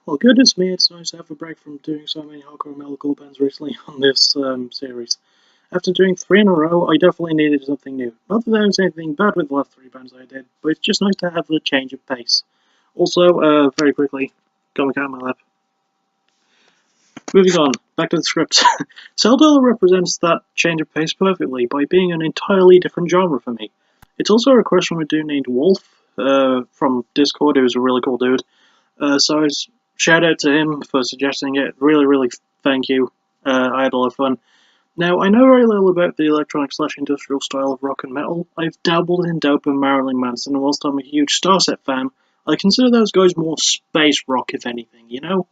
Well, good, it's me. It's nice to have a break from doing so many hardcore metalcore bands recently on this series. After doing 3 in a row, I definitely needed something new. Not that there was anything bad with the last 3 bands I did, but it's just nice to have a change of pace. Also, very quickly, got my cat in my lap. Moving on, back to the script. Celldweller represents that change of pace perfectly by being an entirely different genre for me. It's also a request from a dude named Wolf from Discord, who's a really cool dude. So shout out to him for suggesting it. Really thank you. I had a lot of fun. Now, I know very little about the electronic/industrial style of rock and metal. I've dabbled in Dope and Marilyn Manson, and whilst I'm a huge Starset fan, I consider those guys more space rock, if anything, you know?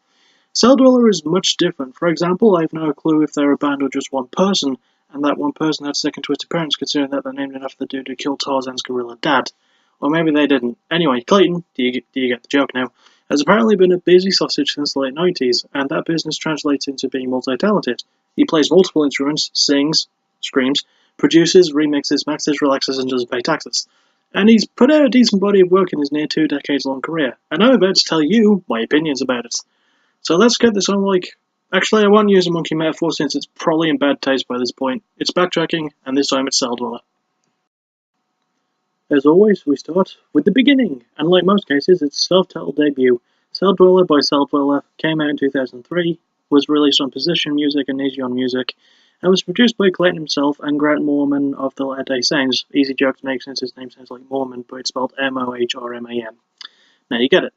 Celldweller is much different. For example, I have no clue if they're a band or just one person, and that one person had second twisted parents, considering that they're named after the dude who killed Tarzan's gorilla dad. Or maybe they didn't. Anyway, Klayton, do you get the joke now, has apparently been a busy sausage since the late 90s, and that business translates into being multi-talented. He plays multiple instruments, sings, screams, produces, remixes, maxes, relaxes, and doesn't pay taxes. And he's put out a decent body of work in his near 2 decades long career, and I'm about to tell you my opinions about it. So let's get this on actually I won't use a monkey metaphor since it's probably in bad taste by this point. It's Backtracking, and this time it's Celldweller. As always, we start with the beginning, and like most cases, it's a self-titled debut. Celldweller by Celldweller came out in 2003, was released on Position Music and Easy on Music, and was produced by Klayton himself and Grant Morman of the Latter Day Saints. Easy joke to make since his name sounds like Mormon, but it's spelled M-O-H-R-M-A-N. Now you get it.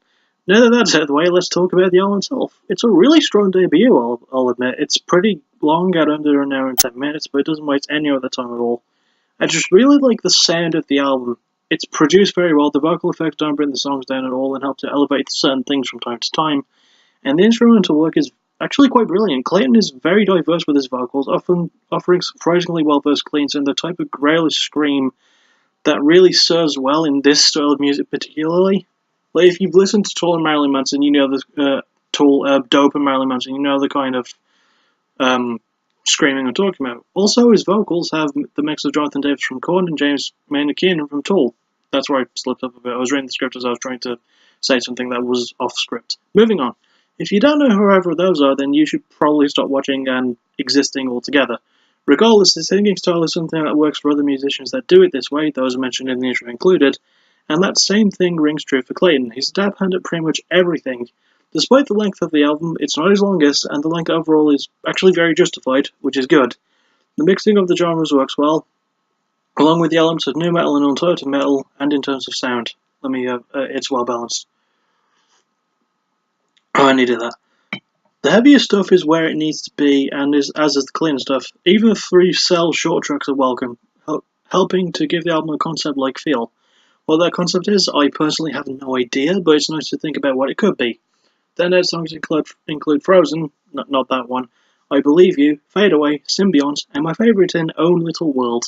Now that that's out of the way, let's talk about the album itself. It's a really strong debut, I'll admit. It's pretty long, at under an hour and 10 minutes, but it doesn't waste any of the time at all. I just really like the sound of the album. It's produced very well, the vocal effects don't bring the songs down at all and help to elevate certain things from time to time, and the instrumental work is actually quite brilliant. Klayton is very diverse with his vocals, often offering surprisingly well-versed cleans and the type of grayish scream that really serves well in this style of music particularly. Like, if you've listened to Tool and Marilyn Manson, you know the Dope and Marilyn Manson, you know the kind of screaming I'm talking about. Also, his vocals have the mix of Jonathan Davis from Korn and James Maynard Keenan from Tool. That's where I slipped up a bit. I was reading the script as I was trying to say something that was off script. Moving on. If you don't know who either of those are, then you should probably stop watching and existing altogether. Regardless, the singing style is something that works for other musicians that do it this way, those mentioned in the intro included, and that same thing rings true for Klayton. He's a dab hand at pretty much everything. Despite the length of the album, it's not his longest, and the length overall is actually very justified, which is good. The mixing of the genres works well, along with the elements of nu metal and alternative metal, and in terms of sound. It's well balanced. Oh, I needed that. The heavier stuff is where it needs to be, and as is the clean stuff. Even the 3 cell short tracks are welcome, helping to give the album a concept-like feel. What that concept is, I personally have no idea, but it's nice to think about what it could be. Their next songs include Frozen, not that one, I Believe You, Fade Away, Symbiont, and my favourite in Own Little World.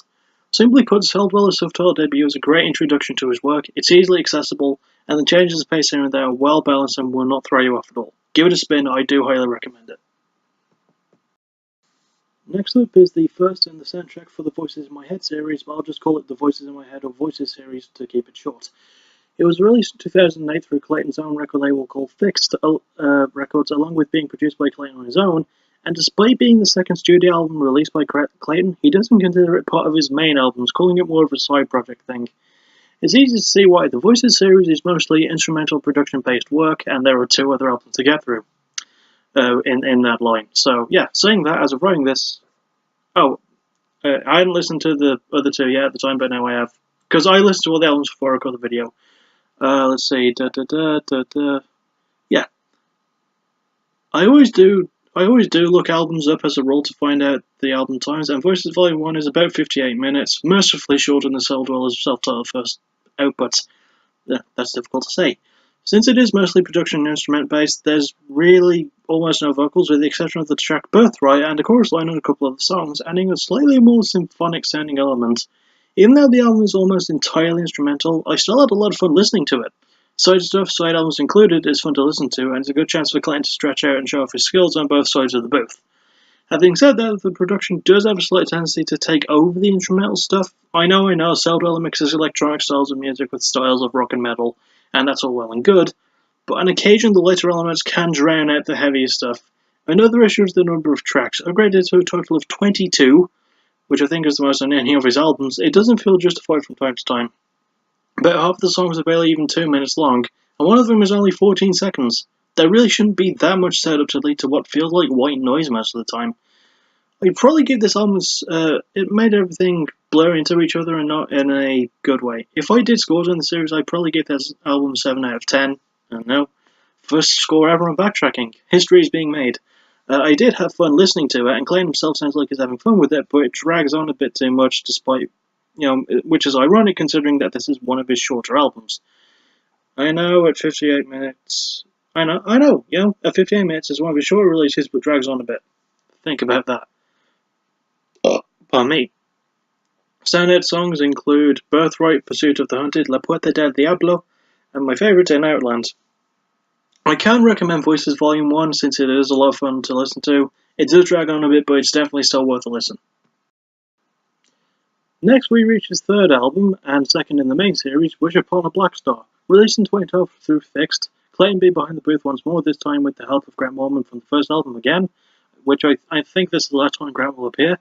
Simply put, Celldweller's self-titled debut is a great introduction to his work, it's easily accessible, and the changes of pace here and there are well balanced and will not throw you off at all. Give it a spin, I do highly recommend it. Next up is the first in the soundtrack for the Voices in My Head series, but I'll just call it the Voices in My Head or Voices series to keep it short. It was released in 2008 through Klayton's own record label called Fixed Records, along with being produced by Klayton on his own, and despite being the second studio album released by Klayton, he doesn't consider it part of his main albums, calling it more of a side project thing. It's easy to see why. The Voices series is mostly instrumental production-based work, and there are 2 other albums to get through in that line. So, yeah, saying that, as of writing this... I hadn't listened to the other 2 yet at the time, but now I have. Because I listened to all the albums before I recorded the video. Let's see, yeah. I always do look albums up as a rule to find out the album times, and Voices Volume 1 is about 58 minutes, mercifully shorter than the Celldweller's self-titled first output. That's difficult to say. Since it is mostly production and instrument-based, there's really almost no vocals, with the exception of the track Birthright and a chorus line on a couple of the songs, adding a slightly more symphonic-sounding element. Even though the album is almost entirely instrumental, I still had a lot of fun listening to it. Side stuff, side albums included, is fun to listen to, and it's a good chance for Klayton to stretch out and show off his skills on both sides of the booth. Having said that, the production does have a slight tendency to take over the instrumental stuff. I know, Celldweller mixes electronic styles of music with styles of rock and metal, and that's all well and good, but on occasion the lighter elements can drown out the heavier stuff. Another issue is the number of tracks. Upgraded to a total of 22, which I think is the most on any of his albums. It doesn't feel justified from time to time. About half the songs are barely even 2 minutes long, and one of them is only 14 seconds. There really shouldn't be that much setup to lead to what feels like white noise most of the time. I'd probably give this album, it made everything blur into each other and not in a good way. If I did scores on the series, I'd probably give this album 7 out of 10. I don't know. First score ever on Backtracking. History is being made. I did have fun listening to it, and Klayton himself sounds like he's having fun with it, but it drags on a bit too much despite, which is ironic considering that this is one of his shorter albums. I know, at 58 minutes, at 58 minutes is one of his shorter releases, but drags on a bit. Think about that. Pardon me. Standout songs include Birthright, Pursuit of the Hunted, La Puerta del Diablo, and my favourite in Outland. I can recommend Voices Volume 1 since it is a lot of fun to listen to. It does drag on a bit, but it's definitely still worth a listen. Next we reach his third album, and second in the main series, Wish Upon a Black Star. Released in 2012 through Fixed, Klayton be behind the booth once more, this time with the help of Grant Mormon from the first album again, which I think this is the last time Grant will appear.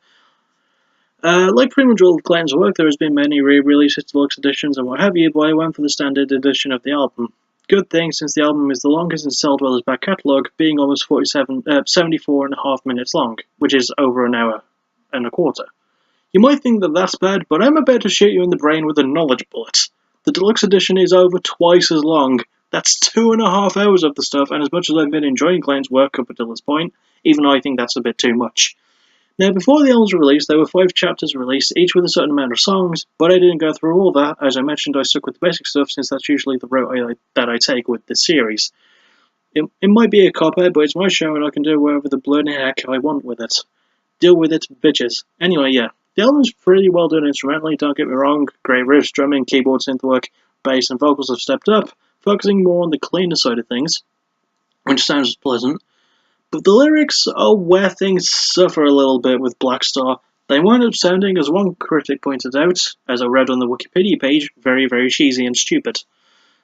Like pretty much all of Klayton's work, there has been many re-releases, deluxe editions, and what have you, but I went for the standard edition of the album. Good thing, since the album is the longest in Celldweller's back catalogue, being almost 74.5 minutes long, which is over an hour and a quarter. You might think that that's bad, but I'm about to shoot you in the brain with a knowledge bullet. The deluxe edition is over twice as long. That's 2.5 hours of the stuff, and as much as I've been enjoying Klayton's work up until this point, even I think that's a bit too much. Now, before the albums were released, there were 5 chapters released, each with a certain amount of songs, but I didn't go through all that. As I mentioned, I stuck with the basic stuff since that's usually the route that I take with this series. It might be a cop-out, but it's my show and I can do whatever the bloody heck I want with it. Deal with it, bitches. Anyway, yeah, the album's pretty well done instrumentally, don't get me wrong. Great riffs, drumming, keyboard, synth work, bass and vocals have stepped up, focusing more on the cleaner side of things, which sounds pleasant. But the lyrics are where things suffer a little bit with Black Star. They wind up sounding, as one critic pointed out, as I read on the Wikipedia page, very, very cheesy and stupid.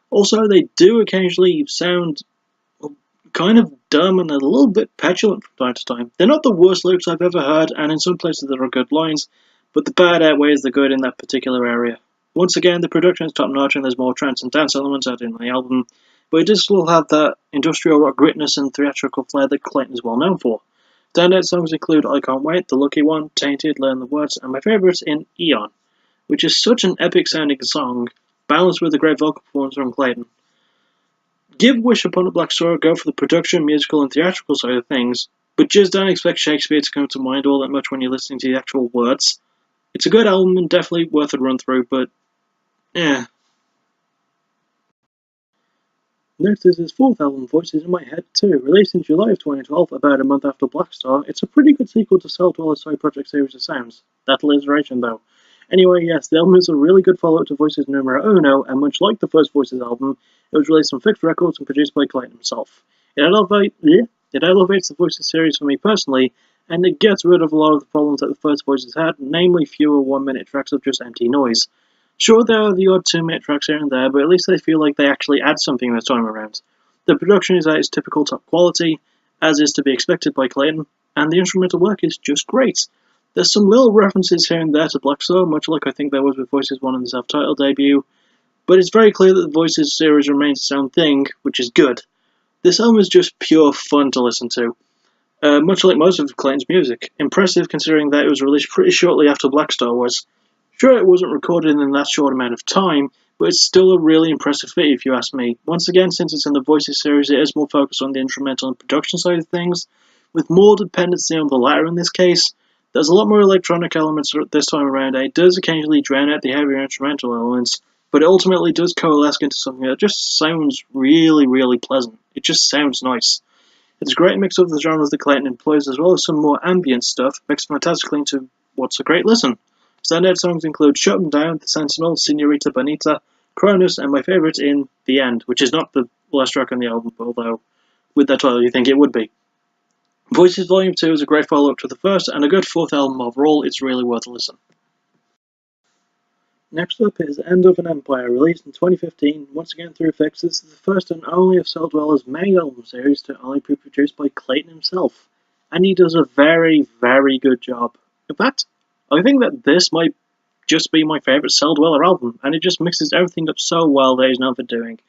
Also, they do occasionally sound kind of dumb and a little bit petulant from time to time. They're not the worst lyrics I've ever heard, and in some places there are good lines, but the bad outweighs the good in that particular area. Once again, the production is top-notch and there's more trance and dance elements added in the album, but it does still have that industrial rock gritness and theatrical flair that Klayton is well known for. Standout songs include I Can't Wait, The Lucky One, Tainted, Learn the Words, and my favourite in Eon, which is such an epic sounding song, balanced with a great vocal performance from Klayton. Give Wish Upon a Black Star a go for the production, musical, and theatrical side of things, but just don't expect Shakespeare to come to mind all that much when you're listening to the actual words. It's a good album and definitely worth a run through, but Next is his fourth album, Voices in My Head 2, released in July of 2012, about a month after Black Star. It's a pretty good sequel to Celldweller's side project series of sounds. That alliteration though. Anyway, yes, the album is a really good follow-up to Voices Numero Uno, and much like the first Voices album, it was released on Fixed Records and produced by Klayton himself. It elevates the Voices series for me personally, and it gets rid of a lot of the problems that the first Voices had, namely fewer 1-minute tracks of just empty noise. Sure, there are the odd 2-minute tracks here and there, but at least they feel like they actually add something this time around. The production is at its typical top quality, as is to be expected by Klayton, and the instrumental work is just great. There's some little references here and there to Black Star, much like I think there was with Voices 1 in the self-titled debut, but it's very clear that the Voices series remains its own thing, which is good. This album is just pure fun to listen to, much like most of Klayton's music. Impressive considering that it was released pretty shortly after Black Star was. Sure, it wasn't recorded in that short amount of time, but it's still a really impressive feat if you ask me. Once again, since it's in the Voices series, it is more focused on the instrumental and production side of things, with more dependency on the latter in this case. There's a lot more electronic elements this time around, and it does occasionally drown out the heavier instrumental elements, but it ultimately does coalesce into something that just sounds really, really pleasant. It just sounds nice. It's a great mix of the genres that Klayton employs, as well as some more ambient stuff, mixed fantastically into what's a great listen. Standout songs include Shut 'Em Down, The Sentinel, Senorita Bonita, Cronus, and my favourite in The End, which is not the last track on the album, although with that title you think it would be. Voices Volume 2 is a great follow-up to the first, and a good fourth album overall. It's really worth a listen. Next up is End of an Empire, released in 2015, once again through Fix. This is the first and only of Celldweller's main album series to only be produced by Klayton himself, and he does a very, very good job. In fact, I think that this might just be my favourite Celldweller album, and it just mixes everything up so well that he's known for doing.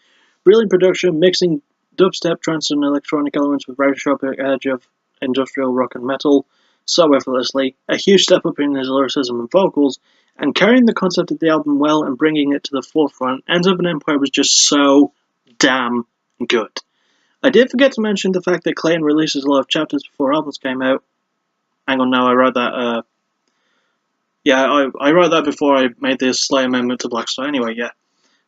Brilliant production, mixing dubstep, trance and electronic elements with very sharp edge of industrial rock and metal, so effortlessly, a huge step up in his lyricism and vocals, and carrying the concept of the album well and bringing it to the forefront. End of an Empire was just so damn good. I did forget to mention the fact that Klayton releases a lot of chapters before albums came out. Hang on now, I wrote that, I wrote that before I made this slight amendment to Blackstar anyway, yeah.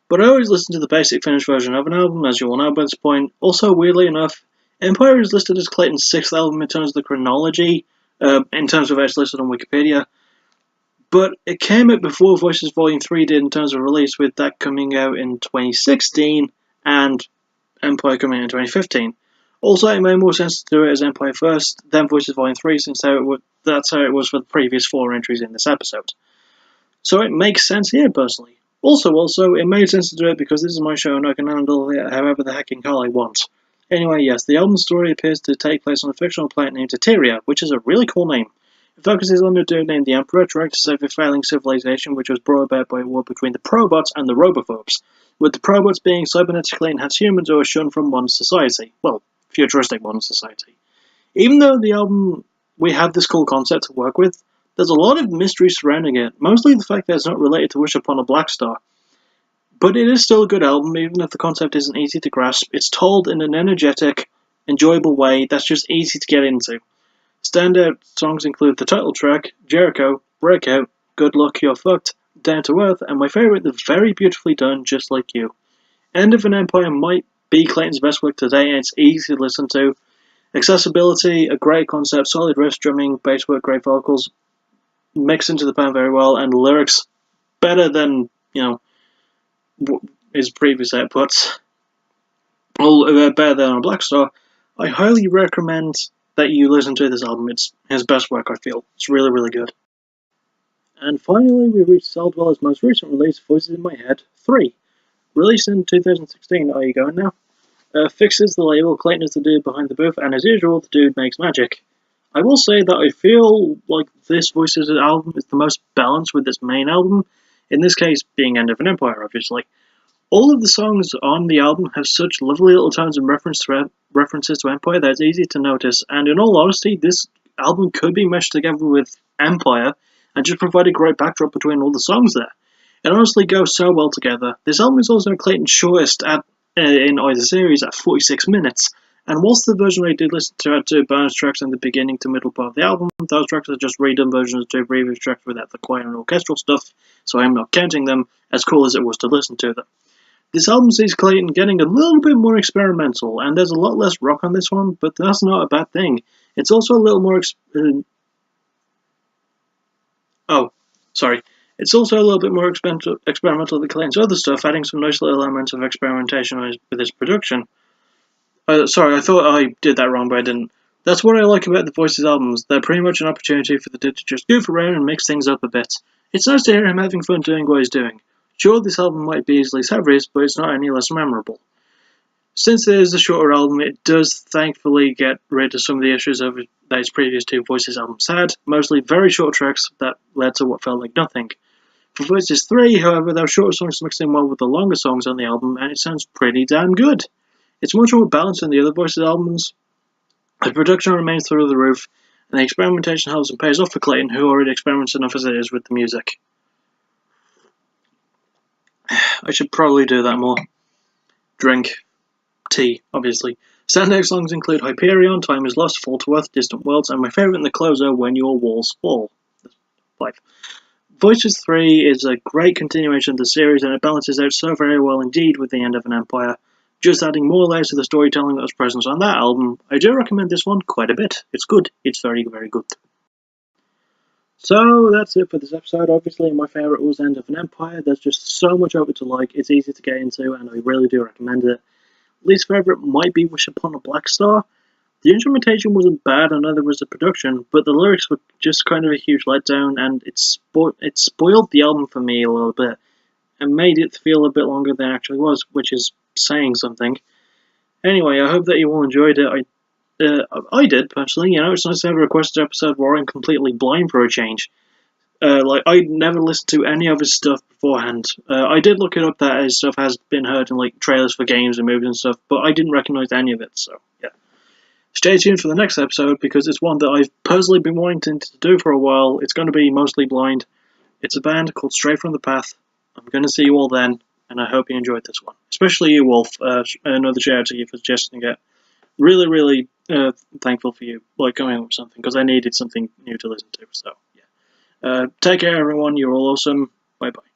But I always listen to the basic finished version of an album, as you will know by this point. Also, weirdly enough, Empire is listed as Klayton's 6th album in terms of the chronology, in terms of where it's listed on Wikipedia. But it came out before Voices Volume 3 did in terms of release, with that coming out in 2016 and Empire coming out in 2015. Also, it made more sense to do it as Empire first, then Voices Volume 3, since that's how it was for the previous 4 entries in this episode. So it makes sense here, personally. Also, it made sense to do it because this is my show and I can handle it however the hecking hell I want. Anyway, yes, the album story appears to take place on a fictional planet named Eteria, which is a really cool name. It focuses on a dude named the Emperor trying to save a failing civilization which was brought about by a war between the Probots and the Robophobes, with the Probots being cybernetically enhanced humans who are shunned from modern society. Well, futuristic modern society. Even though the album, we have this cool concept to work with, there's a lot of mystery surrounding it, mostly the fact that it's not related to Wish Upon a Black Star. But it is still a good album, even if the concept isn't easy to grasp. It's told in an energetic, enjoyable way that's just easy to get into. Standout songs include the title track, Jericho, Breakout, Good Luck, You're Fucked, Down to Earth, and my favourite, the very beautifully done Just Like You. End of an Empire might be Klayton's best work today, and it's easy to listen to. Accessibility, a great concept, solid riffs, drumming, bass work, great vocals, mix into the band very well, and lyrics better than, his previous outputs. Better than on Black Star. I highly recommend that you listen to this album. It's his best work, I feel. It's really, really good. And finally, we reached Celldweller's most recent release, Voices in My Head 3. Released in 2016, are you going now? Fixes the label, Klayton is the dude behind the booth, and as usual, the dude makes magic. I will say that I feel like this Voices album is the most balanced with this main album, in this case being End of an Empire, obviously. All of the songs on the album have such lovely little tones and references to Empire that it's easy to notice, and in all honesty, this album could be meshed together with Empire and just provide a great backdrop between all the songs there. It honestly goes so well together. This album is also Klayton's shortest in either series at 46 minutes, and whilst the version I did listen to had 2 bonus tracks in the beginning to middle part of the album, those tracks are just redone versions of 2 previous tracks without the choir and orchestral stuff, so I'm not counting them, as cool as it was to listen to them. This album sees Klayton getting a little bit more experimental, and there's a lot less rock on this one, but that's not a bad thing. It's also a little more It's also a little bit more experimental than Klayton's other stuff, adding some nice little elements of experimentation with his production. Sorry, I thought I did that wrong, but I didn't. That's what I like about the Voices albums. They're pretty much an opportunity for the dude to just goof around and mix things up a bit. It's nice to hear him having fun doing what he's doing. Sure, this album might be easily savage, but it's not any less memorable. Since it is a shorter album, it does thankfully get rid of some of the issues that his previous 2 Voices albums had, mostly very short tracks that led to what felt like nothing. For Voices 3, however, those shorter songs mixed in well with the longer songs on the album, and it sounds pretty damn good. It's much more balanced than the other Voices albums. The production remains through the roof, and the experimentation helps and pays off for Klayton, who already experiments enough as it is with the music. I should probably do that more. Drink. Tea, obviously. Standout songs include Hyperion, Time is Lost, Fall to Earth, Distant Worlds, and my favourite in the closer, When Your Walls Fall. 5. Voices 3 is a great continuation of the series, and it balances out so very well indeed with the End of an Empire. Just adding more layers to the storytelling that was present on that album, I do recommend this one quite a bit. It's good. It's very, very good. So that's it for this episode. Obviously, my favourite was End of an Empire. There's just so much of it to like. It's easy to get into, and I really do recommend it. Least favourite might be Wish Upon a Black Star. The instrumentation wasn't bad, and neither was the production, but the lyrics were just kind of a huge letdown, and it spoiled the album for me a little bit. and made it feel a bit longer than it actually was, which is saying something. Anyway, I hope that you all enjoyed it. I did, personally. You know, it's nice to have a requested episode where I'm completely blind for a change. Like, I never listened to any of his stuff beforehand. I did look it up that his stuff has been heard in, like, trailers for games and movies and stuff, but I didn't recognise any of it, so, yeah. Stay tuned for the next episode, because it's one that I've personally been wanting to do for a while. It's going to be mostly blind. It's a band called Straight From The Path. I'm going to see you all then, and I hope you enjoyed this one. Especially you, Wolf. Another shout out to you for suggesting it. Really, really thankful for you, like, coming up with something, because I needed something new to listen to, so, yeah. Take care, everyone. You're all awesome. Bye-bye.